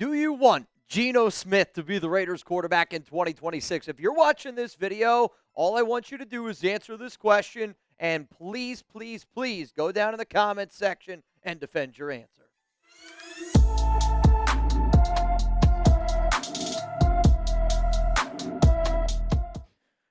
Do you want Geno Smith to be the Raiders quarterback in 2026? If you're watching this video, all I want you to do is answer this question, and please, please, please go down in the comments section and defend your answer.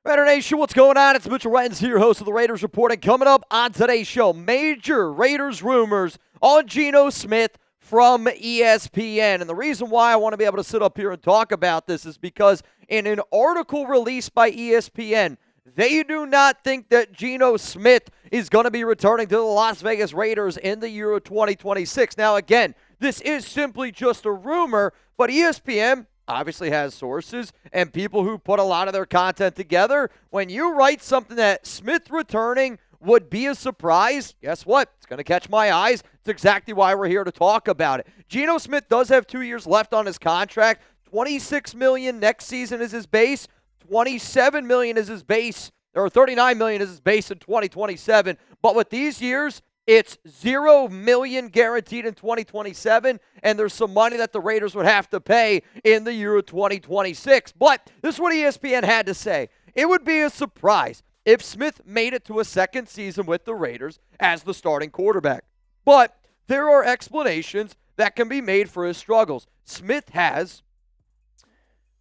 Raider Nation, what's going on? It's Mitchell Rettens here, host of the Raiders Report, and coming up on today's show, major Raiders rumors on Geno Smith from ESPN. And the reason why I want to be able to sit up here and talk about this is because in an article released by ESPN, they do not think that Geno Smith is going to be returning to the Las Vegas Raiders in the year of 2026. Now, again, this is simply just a rumor, but ESPN obviously has sources and people who put a lot of their content together. When you write something that Smith returning would be a surprise, guess what? It's going to catch my eyes. It's exactly why we're here to talk about it. Geno Smith does have 2 years left on his contract. $26 million next season is his base. $27 million is his base, or $39 million is his base in 2027. But with these years, it's $0 million guaranteed in 2027, and there's some money that the Raiders would have to pay in the year of 2026. But this is what ESPN had to say. It would be a surprise if Smith made it to a second season with the Raiders as the starting quarterback. But there are explanations that can be made for his struggles. Smith has...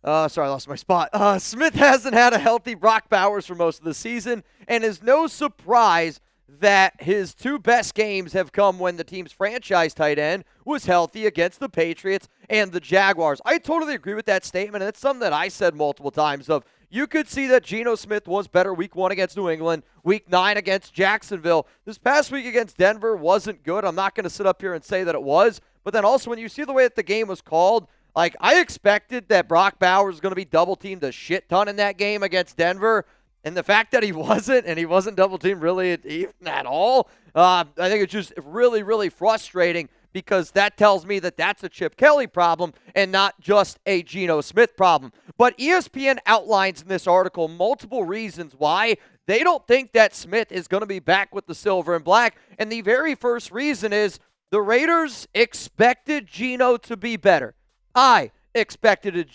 sorry, I lost my spot. Smith hasn't had a healthy Brock Bowers for most of the season, and is no surprise that his two best games have come when the team's franchise tight end was healthy against the Patriots and the Jaguars. I totally agree with that statement, and it's something that I said multiple times of you could see that Geno Smith was better week 1 against New England, week 9 against Jacksonville. This past week against Denver wasn't good. I'm not going to sit up here and say that it was, but then also when you see the way that the game was called, like I expected that Brock Bowers was going to be double-teamed a shit ton in that game against Denver. And the fact that he wasn't, and he wasn't double-teamed really even at all, I think it's just really, really frustrating because that tells me that that's a Chip Kelly problem and not just a Geno Smith problem. But ESPN outlines in this article multiple reasons why they don't think that Smith is going to be back with the silver and black. And the very first reason is the Raiders expected Geno to be better. I expected to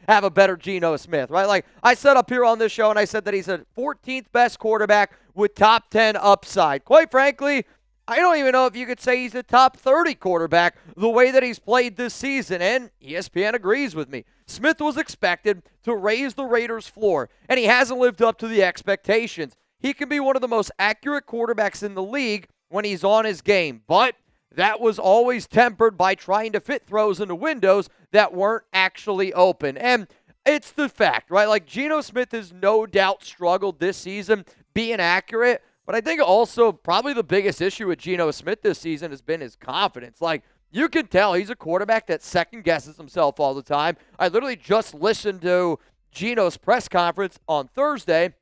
have a better Geno Smith, right? Like I said up here on this show, and I said that he's a 14th best quarterback with top 10 upside. Quite frankly, I don't even know if you could say he's a top 30 quarterback the way that he's played this season, and ESPN agrees with me. Smith was expected to raise the Raiders' floor, and he hasn't lived up to the expectations. He can be one of the most accurate quarterbacks in the league when he's on his game, but that was always tempered by trying to fit throws into windows that weren't actually open. And it's the fact, right? Like Geno Smith has no doubt struggled this season being accurate, but I think also probably the biggest issue with Geno Smith this season has been his confidence. Like you can tell he's a quarterback that second guesses himself all the time. I literally just listened to Geno's press conference on Thursday,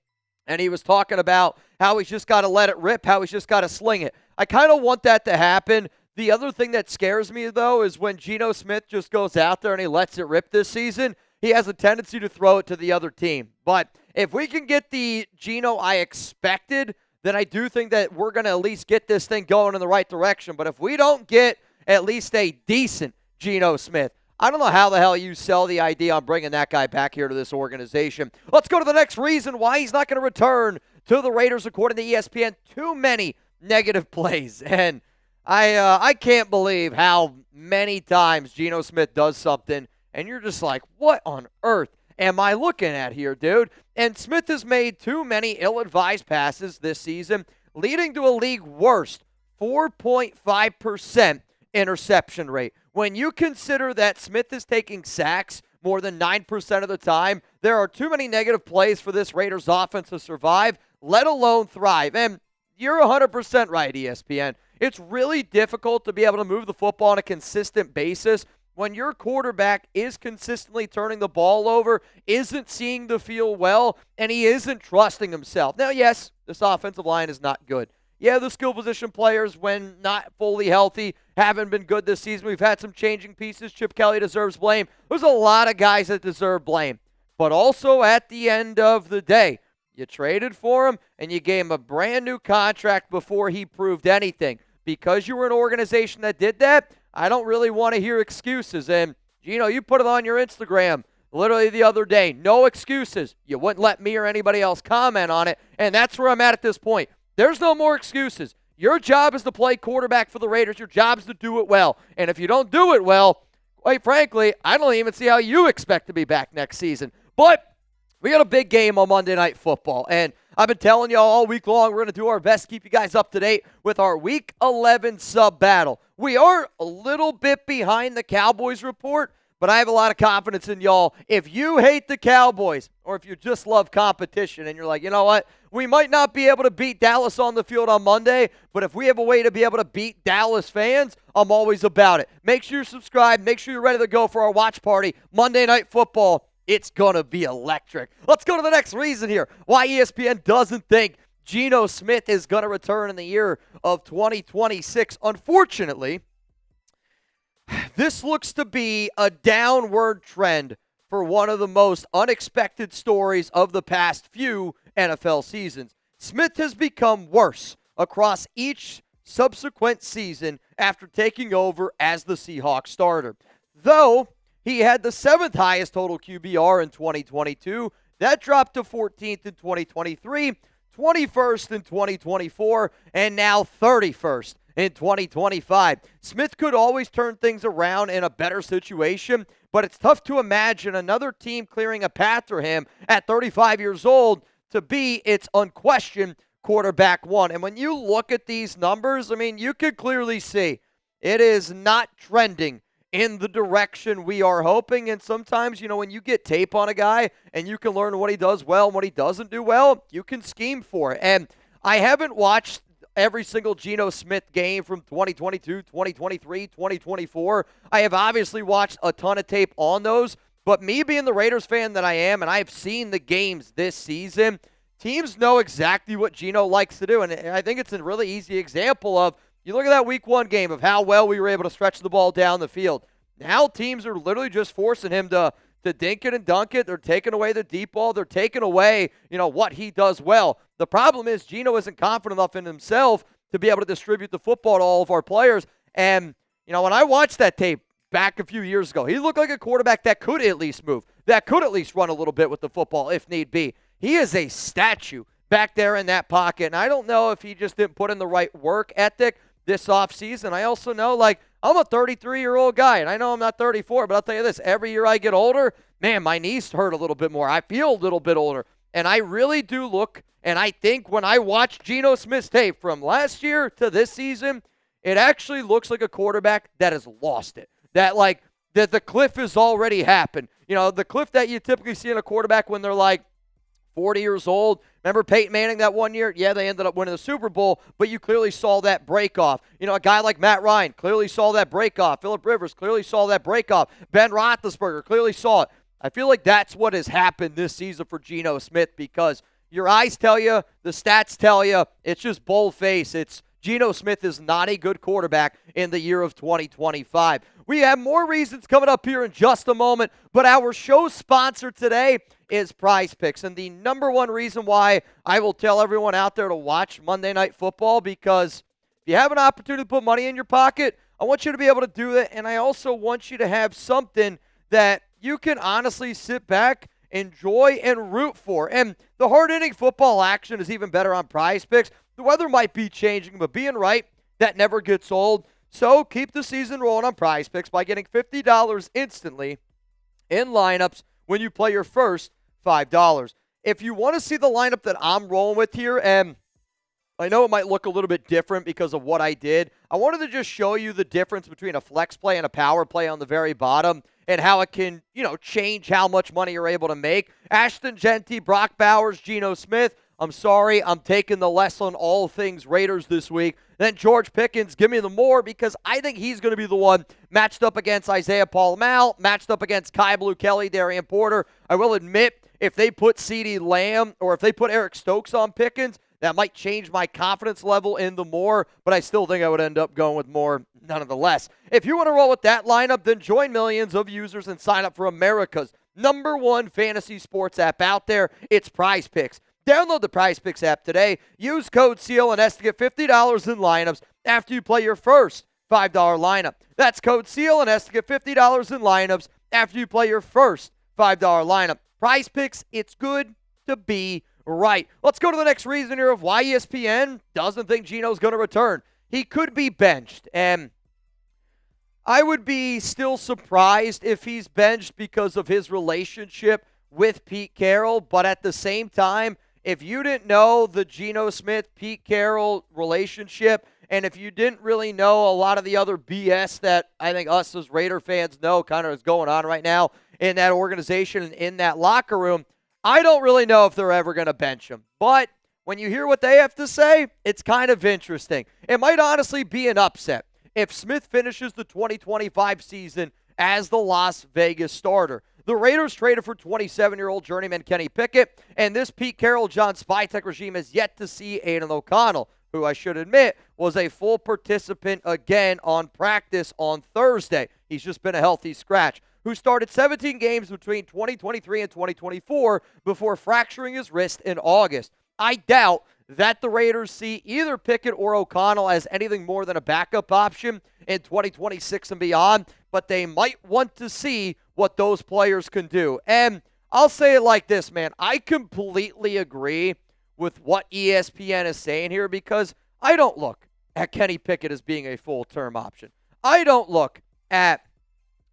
and he was talking about how he's just got to let it rip, how he's just got to sling it. I kind of want that to happen. The other thing that scares me, though, is when Geno Smith just goes out there and he lets it rip this season, he has a tendency to throw it to the other team. But if we can get the Geno I expected, then I do think that we're going to at least get this thing going in the right direction. But if we don't get at least a decent Geno Smith, I don't know how the hell you sell the idea on bringing that guy back here to this organization. Let's go to the next reason why he's not going to return to the Raiders, according to ESPN. Too many negative plays. And I can't believe how many times Geno Smith does something, and you're just like, what on earth am I looking at here, dude? And Smith has made too many ill-advised passes this season, leading to a league worst 4.5% interception rate. When you consider that Smith is taking sacks more than 9% of the time, there are too many negative plays for this Raiders offense to survive, let alone thrive. And you're 100% right, ESPN. It's really difficult to be able to move the football on a consistent basis when your quarterback is consistently turning the ball over, isn't seeing the field well, and he isn't trusting himself. Now, yes, this offensive line is not good. Yeah, the skill position players, when not fully healthy, haven't been good this season. We've had some changing pieces. Chip Kelly deserves blame. There's a lot of guys that deserve blame. But also at the end of the day, you traded for him, and you gave him a brand new contract before he proved anything. Because you were an organization that did that, I don't really want to hear excuses. And, Gino, you put it on your Instagram literally the other day. No excuses. You wouldn't let me or anybody else comment on it. And that's where I'm at this point. There's no more excuses. Your job is to play quarterback for the Raiders. Your job is to do it well. And if you don't do it well, quite frankly, I don't even see how you expect to be back next season. But we got a big game on Monday Night Football. And I've been telling y'all all week long, we're going to do our best to keep you guys up to date with our Week 11 sub battle. We are a little bit behind the Cowboys report, but I have a lot of confidence in y'all. If you hate the Cowboys, or if you just love competition and you're like, you know what, we might not be able to beat Dallas on the field on Monday, but if we have a way to be able to beat Dallas fans, I'm always about it. Make sure you're subscribed. Make sure you're ready to go for our watch party, Monday Night Football. It's going to be electric. Let's go to the next reason here. Why ESPN doesn't think Geno Smith is going to return in the year of 2026. Unfortunately, this looks to be a downward trend for one of the most unexpected stories of the past few NFL seasons. Smith has become worse across each subsequent season after taking over as the Seahawks starter. Though he had the 7th highest total QBR in 2022. That dropped to 14th in 2023, 21st in 2024, and now 31st in 2025. Smith could always turn things around in a better situation, but it's tough to imagine another team clearing a path for him at 35 years old to be its unquestioned quarterback one. And when you look at these numbers, I mean, you could clearly see it is not trending in the direction we are hoping. And sometimes, you know, when you get tape on a guy and you can learn what he does well and what he doesn't do well, you can scheme for it. And I haven't watched every single Geno Smith game from 2022, 2023, 2024. I have obviously watched a ton of tape on those, but me being the Raiders fan that I am, and I've seen the games this season, teams know exactly what Geno likes to do. And I think it's a really easy example of, you look at that week 1 game of how well we were able to stretch the ball down the field. Now teams are literally just forcing him to dink it and dunk it. They're taking away the deep ball. They're taking away, you know, what he does well. The problem is Geno isn't confident enough in himself to be able to distribute the football to all of our players. And, you know, when I watched that tape back a few years ago, he looked like a quarterback that could at least move, that could at least run a little bit with the football if need be. He is a statue back there in that pocket. And I don't know if he just didn't put in the right work ethic this offseason. I also know, like, I'm a 33-year-old guy, and I know I'm not 34, but I'll tell you this, every year I get older, man, my knees hurt a little bit more. I feel a little bit older, and I really do look, and I think when I watch Geno Smith's tape from last year to this season, it actually looks like a quarterback that has lost it, that, like, that the cliff has already happened. You know, the cliff that you typically see in a quarterback when they're, like, 40 years old. Remember Peyton Manning that one year? Yeah, they ended up winning the Super Bowl, but you clearly saw that break off. You know, a guy like Matt Ryan clearly saw that break off. Phillip Rivers clearly saw that break off. Ben Roethlisberger clearly saw it. I feel like that's what has happened this season for Geno Smith, because your eyes tell you, the stats tell you, it's just bold-face. It's Geno Smith is not a good quarterback in the year of 2025. We have more reasons coming up here in just a moment, but our show sponsor today is Prize Picks. And the number one reason why I will tell everyone out there to watch Monday Night Football, because if you have an opportunity to put money in your pocket, I want you to be able to do that. And I also want you to have something that you can honestly sit back, enjoy, and root for. And the hard-hitting football action is even better on Prize Picks. The weather might be changing, but being right, that never gets old. So keep the season rolling on Prize Picks by getting $50 instantly in lineups when you play your first $5. If you want to see the lineup that I'm rolling with here, and I know it might look a little bit different because of what I did, I wanted to just show you the difference between a flex play and a power play on the very bottom and how it can, you know, change how much money you're able to make. Ashton Genty, Brock Bowers, Geno Smith. I'm sorry, I'm taking the less on all things Raiders this week. Then George Pickens, give me the more, because I think he's going to be the one matched up against Isaiah Paul-Mal, matched up against Kai Blue Kelly, Darian Porter. I will admit, if they put CeeDee Lamb or if they put Eric Stokes on Pickens, that might change my confidence level in the more, but I still think I would end up going with more nonetheless. If you want to roll with that lineup, then join millions of users and sign up for America's #1 fantasy sports app out there. It's Prize Picks. Download the Prize Picks app today. Use code CLNS to get $50 in lineups after you play your first $5 lineup. That's code CLNS to get $50 in lineups after you play your first $5 lineup. Prize Picks, it's good to be right. Let's go to the next reason here of why ESPN doesn't think Geno's going to return. He could be benched, and I would be still surprised if he's benched because of his relationship with Pete Carroll, but at the same time, if you didn't know the Geno Smith-Pete Carroll relationship, and if you didn't really know a lot of the other BS that I think us as Raider fans know kind of is going on right now in that organization and in that locker room, I don't really know if they're ever going to bench him. But when you hear what they have to say, it's kind of interesting. It might honestly be an upset if Smith finishes the 2025 season as the Las Vegas starter. The Raiders traded for 27-year-old journeyman Kenny Pickett, and this Pete Carroll, John Spytek regime has yet to see Aiden O'Connell, who I should admit was a full participant again on practice on Thursday. He's just been a healthy scratch, who started 17 games between 2023 and 2024 before fracturing his wrist in August. I doubt that the Raiders see either Pickett or O'Connell as anything more than a backup option in 2026 and beyond, but they might want to see what those players can do. And I'll say it like this, man. I completely agree with what ESPN is saying here because I don't look at Kenny Pickett as being a full-term option. I don't look at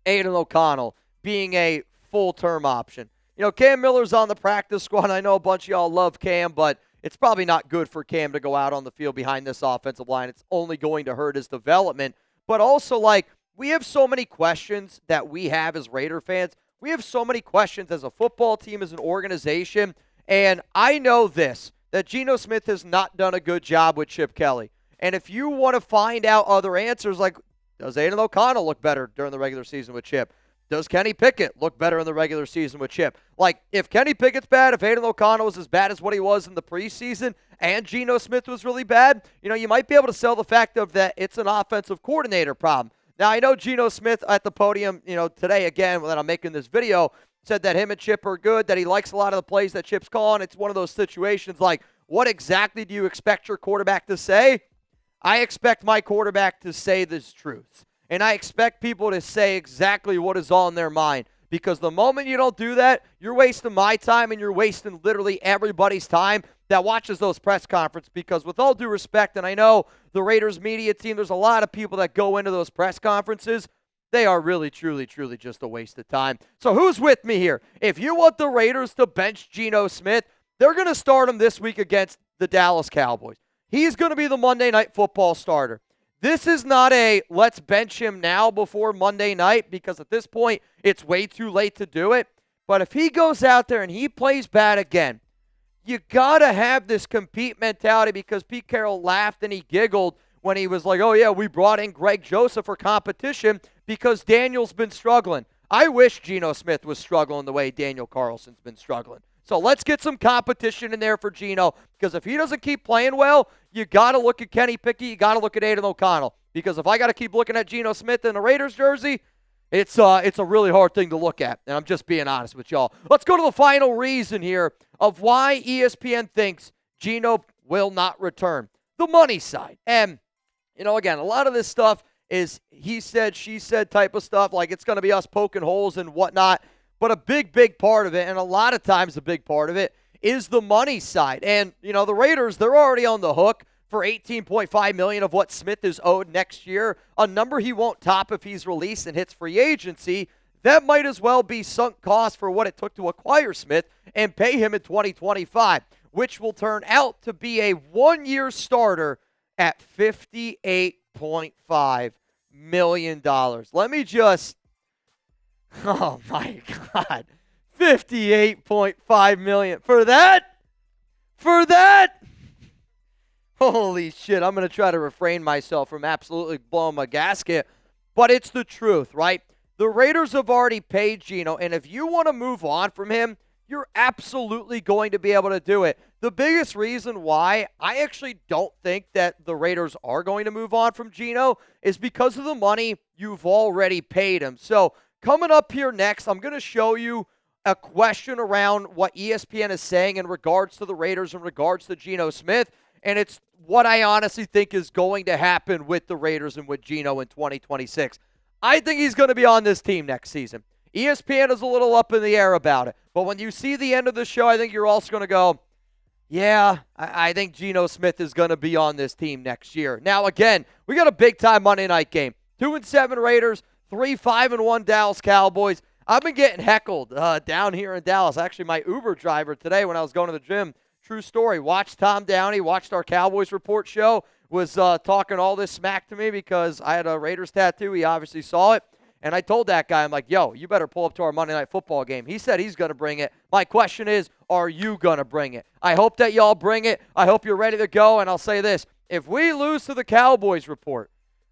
Aiden O'Connell being a full-term option. You know, Cam Miller's on the practice squad. I know a bunch of y'all love Cam, but it's probably not good for Cam to go out on the field behind this offensive line. It's only going to hurt his development. But also, like, we have so many questions that we have as Raider fans. We have so many questions as a football team, as an organization. And I know this, that Geno Smith has not done a good job with Chip Kelly. And if you want to find out other answers, like, does Aiden O'Connell look better during the regular season with Chip? Does Kenny Pickett look better in the regular season with Chip? Like, if Kenny Pickett's bad, if Aiden O'Connell was as bad as what he was in the preseason, and Geno Smith was really bad, you know, you might be able to sell the fact of that it's an offensive coordinator problem. Now, I know Geno Smith at the podium, you know, today, again, when I'm making this video, said that him and Chip are good, that he likes a lot of the plays that Chip's calling. It's one of those situations like, what exactly do you expect your quarterback to say? I expect my quarterback to say the truth. And I expect people to say exactly what is on their mind. Because the moment you don't do that, you're wasting my time and you're wasting literally everybody's time that watches those press conferences. Because with all due respect, and I know the Raiders media team, there's a lot of people that go into those press conferences. They are really, truly, truly just a waste of time. So who's with me here? If you want the Raiders to bench Geno Smith, they're going to start him this week against the Dallas Cowboys. He's going to be the Monday Night Football starter. This is not a let's bench him now before Monday night because at this point it's way too late to do it. But if he goes out there and he plays bad again, you got to have this compete mentality because Pete Carroll laughed and he giggled when he was like, oh, yeah, we brought in Greg Joseph for competition because Daniel's been struggling. I wish Geno Smith was struggling the way Daniel Carlson's been struggling. So let's get some competition in there for Geno because if he doesn't keep playing well, you got to look at Kenny Pickett, you got to look at Aiden O'Connell because if I got to keep looking at Geno Smith in a Raiders jersey, it's a really hard thing to look at, and I'm just being honest with y'all. Let's go to the final reason here of why ESPN thinks Geno will not return. The money side. And, you know, again, a lot of this stuff is he said, she said type of stuff, like it's going to be us poking holes and whatnot. But a big, big part of it, and a lot of times a big part of it, is the money side. And, you know, the Raiders, they're already on the hook for $18.5 million of what Smith is owed next year, a number he won't top if he's released and hits free agency. That might as well be sunk cost for what it took to acquire Smith and pay him in 2025, which will turn out to be a one-year starter at $58.5 million. Let me just... Oh, my God. $58.5 million. For that? For that? Holy shit. I'm going to try to refrain myself from absolutely blowing my gasket. But it's the truth, right? The Raiders have already paid Geno, and if you want to move on from him, you're absolutely going to be able to do it. The biggest reason why I actually don't think that the Raiders are going to move on from Geno is because of the money you've already paid him. So, coming up here next, I'm going to show you a question around what ESPN is saying in regards to the Raiders, in regards to Geno Smith. and it's what I honestly think is going to happen with the Raiders and with Geno in 2026. I think he's going to be on this team next season. ESPN is a little up in the air about it, but when you see the end of the show, I think you're also going to go, yeah, I think Geno Smith is going to be on this team next year. Now, again, we got a big-time Monday night game. 2-7 Raiders, 3-5-1 Dallas Cowboys. I've been getting heckled down here in Dallas. Actually, my Uber driver today when I was going to the gym, true story, watched Tom Downey, watched our Cowboys Report show, was talking all this smack to me because I had a Raiders tattoo. He obviously saw it. And I told that guy, I'm like, yo, you better pull up to our Monday Night Football game. He said he's going to bring it. My question is, are you going to bring it? I hope that y'all bring it. I hope you're ready to go. And I'll say this, if we lose to the Cowboys Report,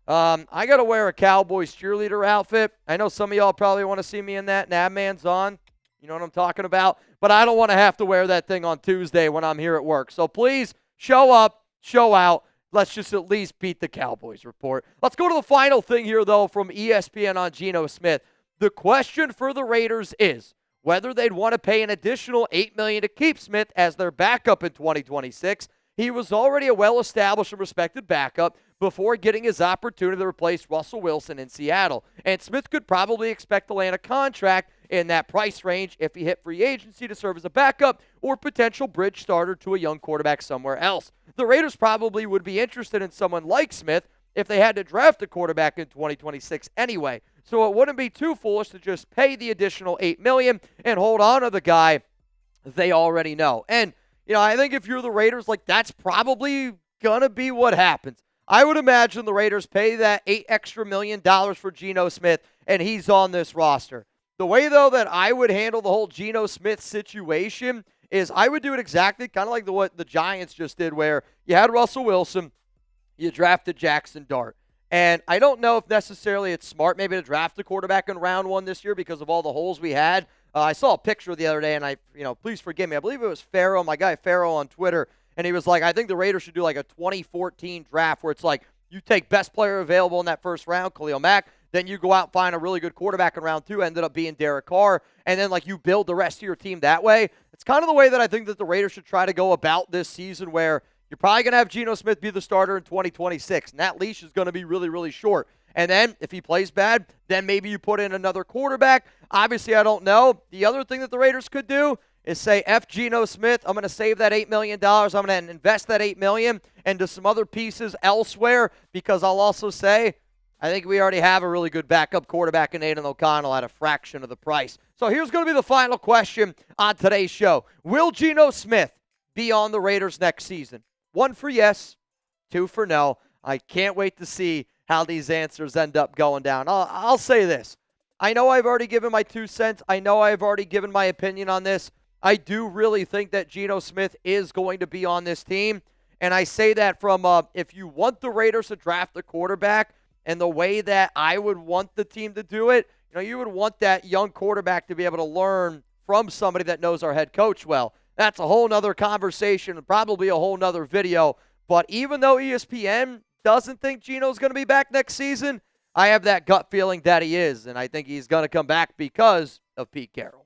I got to wear a Cowboys cheerleader outfit. I know some of y'all probably want to see me in that. Nabman's on. You know what I'm talking about? But I don't want to have to wear that thing on Tuesday when I'm here at work. So please show up, show out. Let's just at least beat the Cowboys Report. Let's go to the final thing here, though, from ESPN on Geno Smith. The question for the Raiders is whether they'd want to pay an additional $8 million to keep Smith as their backup in 2026. He was already a well-established and respected backup before getting his opportunity to replace Russell Wilson in Seattle. And Smith could probably expect to land a contract in that price range if he hit free agency to serve as a backup or potential bridge starter to a young quarterback somewhere else. The Raiders probably would be interested in someone like Smith if they had to draft a quarterback in 2026 anyway. So it wouldn't be too foolish to just pay the additional $8 million and hold on to the guy they already know. And, you know, I think if you're the Raiders, like, that's probably going to be what happens. I would imagine the Raiders pay that $8 million for Geno Smith, and he's on this roster. The way, though, that I would handle the whole Geno Smith situation is I would do it exactly kind of like what the Giants just did, where you had Russell Wilson, you drafted Jackson Dart. And I don't know if necessarily it's smart maybe to draft a quarterback in round one this year because of all the holes we had. I saw a picture the other day, and please forgive me. I believe it was Farrow, my guy Farrow on Twitter, and he was like, I think the Raiders should do like a 2014 draft where it's like you take best player available in that first round, Khalil Mack, then you go out and find a really good quarterback in round two, ended up being Derek Carr, and then like you build the rest of your team that way. It's kind of the way that I think that the Raiders should try to go about this season, where you're probably going to have Geno Smith be the starter in 2026, and that leash is going to be really, really short. And then if he plays bad, then maybe you put in another quarterback. Obviously, I don't know. The other thing that the Raiders could do is say, F Geno Smith, I'm going to save that $8 million. I'm going to invest that $8 million into some other pieces elsewhere, because I'll also say, I think we already have a really good backup quarterback in Aiden O'Connell at a fraction of the price. So here's going to be the final question on today's show. Will Geno Smith be on the Raiders next season? 1 for yes, 2 for no. I can't wait to see how these answers end up going down. I'll say this. I know I've already given my 2 cents. I know I've already given my opinion on this. I do really think that Geno Smith is going to be on this team. And I say that from if you want the Raiders to draft a quarterback, and the way that I would want the team to do it, you would want that young quarterback to be able to learn from somebody that knows our head coach well. That's a whole nother conversation and probably a whole nother video. But even though ESPN doesn't think Geno's going to be back next season, I have that gut feeling that he is, and I think he's going to come back because of Pete Carroll.